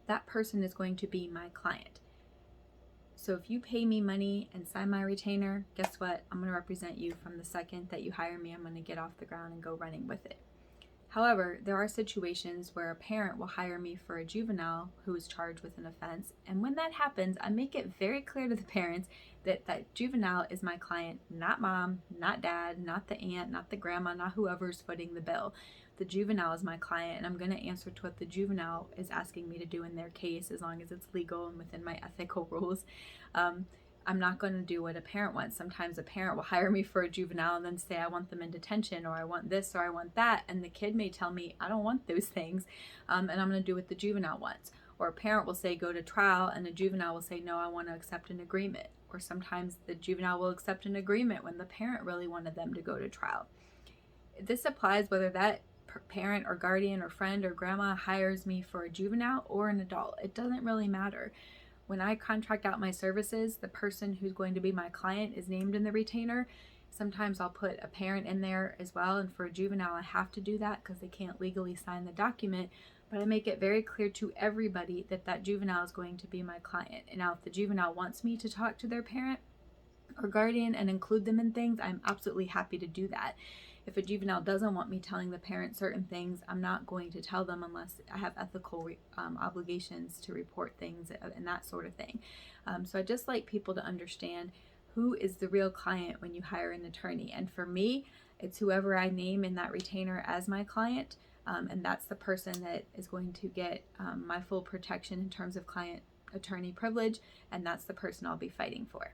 that person is going to be my client. So if you pay me money and sign my retainer, guess what? I'm going to represent you from the second that you hire me. I'm going to get off the ground and go running with it. However, there are situations where a parent will hire me for a juvenile who is charged with an offense. And when that happens, I make it very clear to the parents that that juvenile is my client, not mom, not dad, not the aunt, not the grandma, not whoever's footing the bill. The juvenile is my client, and I'm going to answer to what the juvenile is asking me to do in their case, as long as it's legal and within my ethical rules. I'm not going to do what a parent wants. Sometimes a parent will hire me for a juvenile and then say, I want them in detention, or I want this, or I want that. And the kid may tell me, I don't want those things. And I'm going to do what the juvenile wants. Or a parent will say, go to trial, and the juvenile will say, no, I want to accept an agreement. Or sometimes the juvenile will accept an agreement when the parent really wanted them to go to trial. This applies whether that parent or guardian or friend or grandma hires me for a juvenile or an adult. It doesn't really matter. When I contract out my services, the person who's going to be my client is named in the retainer. Sometimes I'll put a parent in there as well, and for a juvenile I have to do that because they can't legally sign the document, but I make it very clear to everybody that that juvenile is going to be my client. And now if the juvenile wants me to talk to their parent or guardian and include them in things, I'm absolutely happy to do that. If a juvenile doesn't want me telling the parent certain things, I'm not going to tell them unless I have ethical obligations to report things and that sort of thing. So I just like people to understand who is the real client when you hire an attorney. And for me, it's whoever I name in that retainer as my client. And that's the person that is going to get my full protection in terms of client attorney privilege. And that's the person I'll be fighting for.